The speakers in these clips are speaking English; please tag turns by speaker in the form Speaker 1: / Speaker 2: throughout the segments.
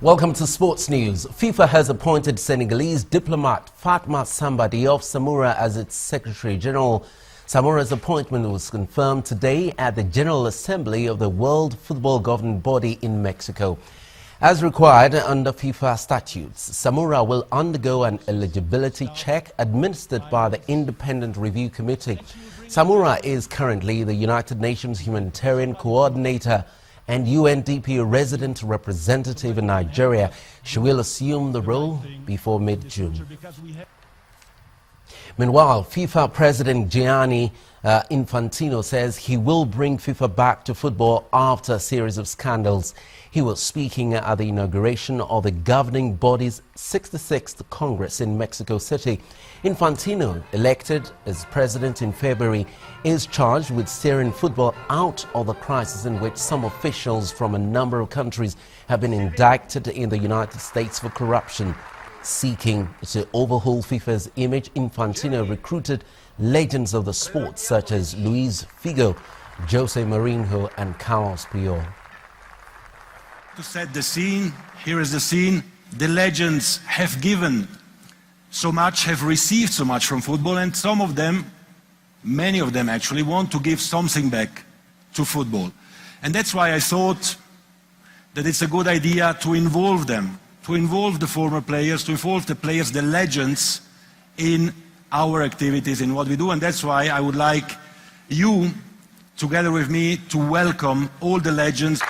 Speaker 1: Welcome to Sports News. FIFA has appointed Senegalese diplomat Fatma Samba Diop Samoura as its Secretary General. Samoura's appointment was confirmed today at the General Assembly of the World Football Governing Body in Mexico. As required under FIFA statutes, Samoura will undergo an eligibility check administered by the Independent Review Committee. Samoura is currently the United Nations Humanitarian Coordinator and UNDP resident representative in Nigeria. She will assume the role before mid-June. Meanwhile, FIFA President Gianni Infantino says he will bring FIFA back to football after a series of scandals. He was speaking at the inauguration of the governing body's 66th Congress in Mexico City. Infantino, elected as president in February, is charged with steering football out of the crisis in which some officials from a number of countries have been indicted in the United States for corruption. Seeking to overhaul FIFA's image, Infantino recruited legends of the sport such as Luis Figo, Jose Mourinho and Carlos Puyol.
Speaker 2: To set the scene, here is the scene. The legends have given so much, have received so much from football, and some of them, many of them actually, want to give something back to football. And that's why I thought that it's a good idea to involve them, to involve the former players, to involve the players, the legends, in our activities, in what we do. And that's why I would like you, together with me, to welcome all the legends.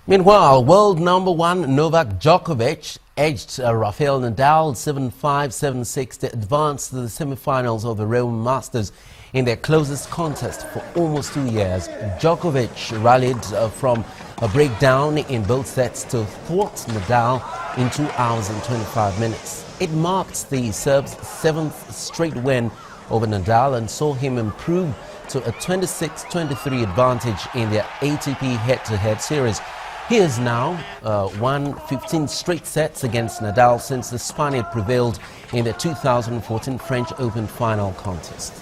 Speaker 1: Meanwhile, world number one Novak Djokovic edged Rafael Nadal 7-5, 7-6 to advance to the semi-finals of the Rome Masters in their closest contest for almost 2 years. Djokovic rallied from a breakdown in both sets to thwart Nadal in 2 hours and 25 minutes. It marked the Serb's 7th straight win over Nadal and saw him improve to a 26-23 advantage in their ATP head-to-head series. He has now won 15 straight sets against Nadal since the Spaniard prevailed in the 2014 French Open final contest.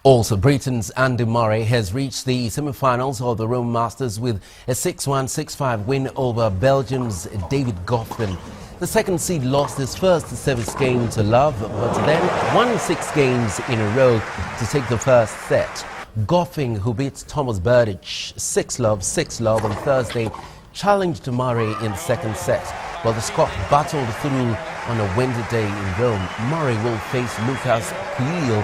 Speaker 1: Also, Britain's Andy Murray has reached the semi-finals of the Rome Masters with a 6-1, 6-5 win over Belgium's David Goffin. The second seed lost his first service game to Love, but then won 6 games in a row to take the first set. Goffin, who beat Thomas Berdych 6-love, 6-love on Thursday, challenged Murray in the second set, while the Scot battled through on a windy day in Rome. Murray will face Lucas Pouille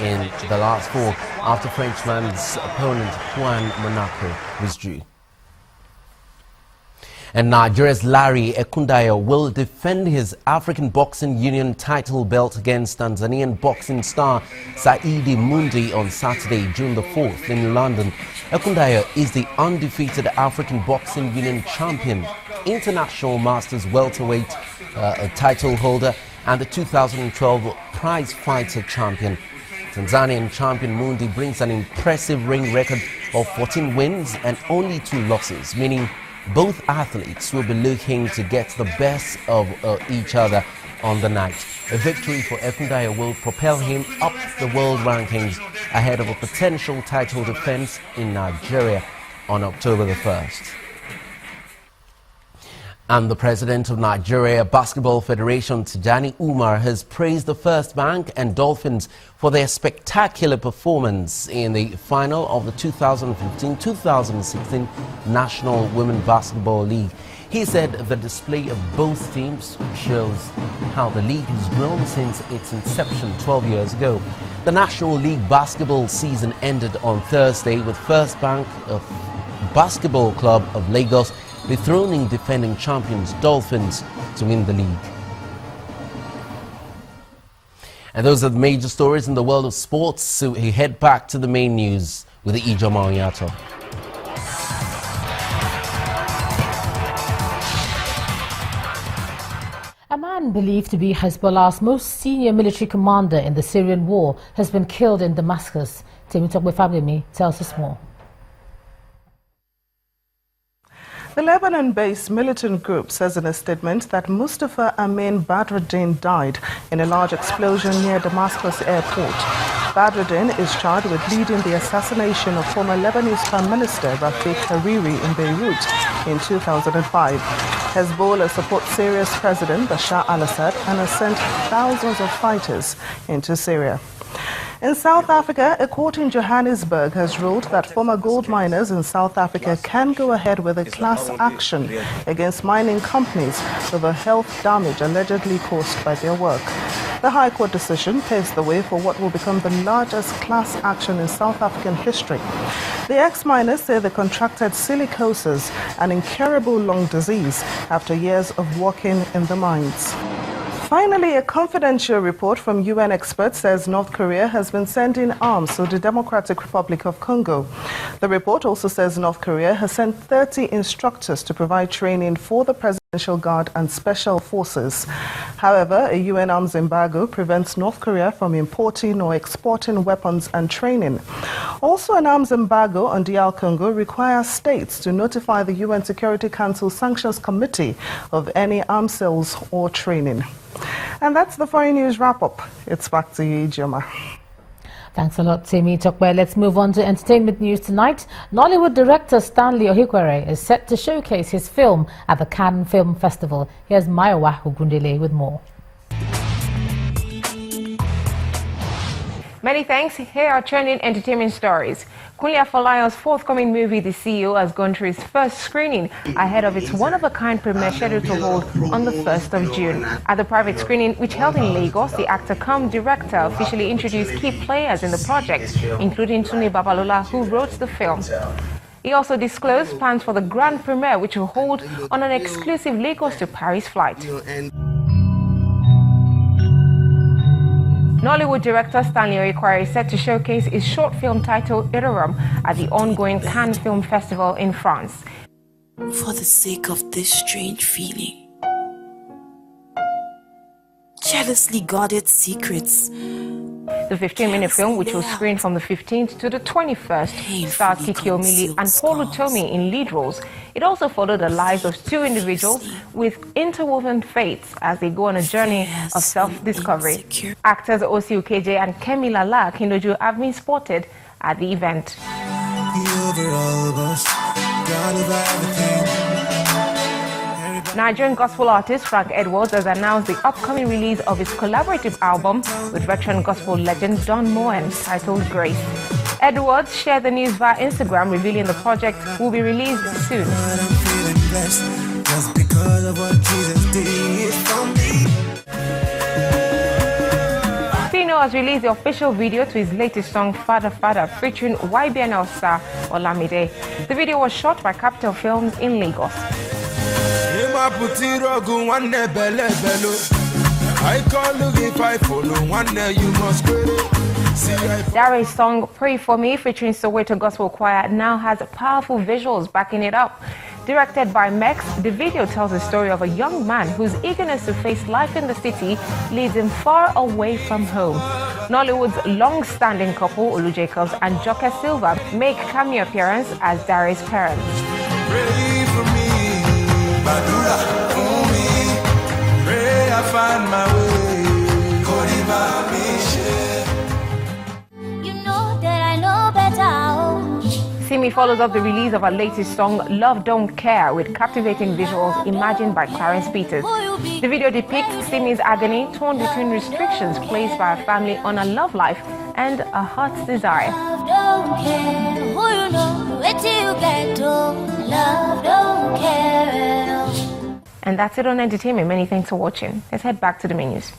Speaker 1: in the last 4 after Frenchman's opponent Juan Monaco withdrew. And Nigeria's Larry Ekundayo will defend his African Boxing Union title belt against Tanzanian boxing star Saidi Mundi on Saturday, June the 4th in London. Ekundayo is the undefeated African Boxing Union champion, international masters welterweight title holder and the 2012 prize fighter champion. Tanzanian champion Mundi brings an impressive ring record of 14 wins and only 2 losses, meaning both athletes will be looking to get the best of each other on the night. A victory for Ekundayo will propel him up the world rankings ahead of a potential title defense in Nigeria on October the 1st. And the president of Nigeria Basketball Federation, Tijani Umar, has praised the First Bank and Dolphins for their spectacular performance in the final of the 2015-2016 National Women Basketball League. He said the display of both teams shows how the league has grown since its inception 12 years ago. The National League basketball season ended on Thursday with First Bank Basketball Club of Lagos dethroning defending champions Dolphins to win the league. And those are the major stories in the world of sports, so we head back to the main news with Ijoma Onyato.
Speaker 3: A man believed to be Hezbollah's most senior military commander in the Syrian war has been killed in Damascus. Temitope Fabemi tells us more.
Speaker 4: The Lebanon-based militant group says in a statement that Mustafa Amin Badruddin died in a large explosion near Damascus airport. Badruddin is charged with leading the assassination of former Lebanese Prime Minister Rafik Hariri in Beirut in 2005. Hezbollah supports Syria's President Bashar al-Assad and has sent thousands of fighters into Syria. In South Africa, a court in Johannesburg has ruled that former gold miners in South Africa can go ahead with a class action against mining companies over health damage allegedly caused by their work. The High Court decision paves the way for what will become the largest class action in South African history. The ex-miners say they contracted silicosis, an incurable lung disease, after years of working in the mines. Finally, a confidential report from UN experts says North Korea has been sending arms to the Democratic Republic of Congo. The report also says North Korea has sent 30 instructors to provide training for the Presidential Guard and Special Forces. However, a UN arms embargo prevents North Korea from importing or exporting weapons and training. Also, an arms embargo on DR Congo requires states to notify the UN Security Council Sanctions Committee of any arms sales or training. And that's the foreign news wrap-up. It's back to you, Ijoma.
Speaker 3: Thanks a lot, Timi Tokwe. Let's move on to entertainment news tonight. Nollywood director Stanley Ohikwere is set to showcase his film at the Cannes Film Festival. Here's Mayowa Ogundele with more.
Speaker 5: Many thanks. Here are trending entertainment stories. Kunle Afolayan's forthcoming movie, The CEO, has gone through its first screening ahead of its one-of-a-kind premiere scheduled to hold on the 1st of June. At the private screening, which held in Lagos, the actor cum director officially introduced key players in the project, including Tunde Babalola, who wrote the film. He also disclosed plans for the grand premiere, which will hold on an exclusive Lagos to Paris flight. Nollywood director Stanley Ohikwere is set to showcase his short film titled Iterum at the ongoing Cannes Film Festival in France.
Speaker 6: For the sake of this strange feeling, jealously guarded secrets.
Speaker 5: The 15-minute film, which will screen from the 15th to the 21st, stars Kiki Omili and Paul Utomi in lead roles. It also followed the lives of two individuals with interwoven fates as they go on a journey of self-discovery. Actors Osi Ukeje and Kemi Lala Kindoju have been spotted at the event. Nigerian gospel artist Frank Edwards has announced the upcoming release of his collaborative album with veteran gospel legend Don Moen titled Grace. Edwards shared the news via Instagram, revealing the project will be released soon. Pino has released the official video to his latest song, Father Father, featuring YBNL star Olamide. The video was shot by Capital Films in Lagos. Dare's song Pray For Me featuring Soweto Gospel Choir now has powerful visuals backing it up. Directed by Mex, the video tells the story of a young man whose eagerness to face life in the city leads him far away from home. Nollywood's long-standing couple, Olu Jacobs and Joke Silva, make cameo appearance as Dare's parents.
Speaker 7: Pray for me, Badura for me, pray I find my way.
Speaker 8: You know that I know better.
Speaker 5: Simi follows up the release of her latest song, Love Don't Care, with captivating visuals imagined by Clarence Peters. The video depicts Simi's agony, torn between restrictions placed by her family on her love life and a heart's desire.
Speaker 8: Love don't care who you know, wait till you get old. Love don't care at all.
Speaker 5: And that's it on entertainment. Many thanks for watching. Let's head back to the main news.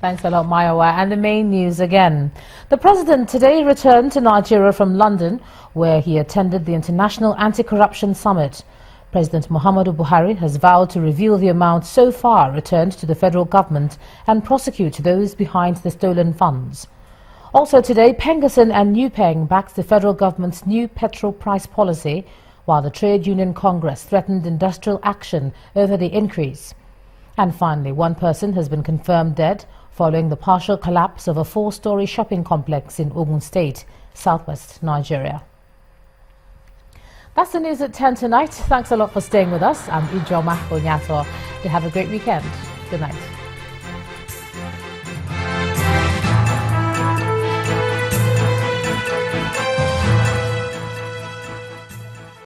Speaker 3: Thanks a lot, Mayowa. And the main news again. The president today returned to Nigeria from London, where he attended the International Anti-Corruption Summit. President Muhammadu Buhari has vowed to reveal the amount so far returned to the federal government and prosecute those behind the stolen funds. Also today, Pengassan and Nupeng backs the federal government's new petrol price policy, while the Trade Union Congress threatened industrial action over the increase. And finally, one person has been confirmed dead following the partial collapse of a 4-story shopping complex in Ogun State, southwest Nigeria. That's the news at 10 tonight. Thanks a lot for staying with us. I'm Ijoma Onyato. You have a great weekend. Good night.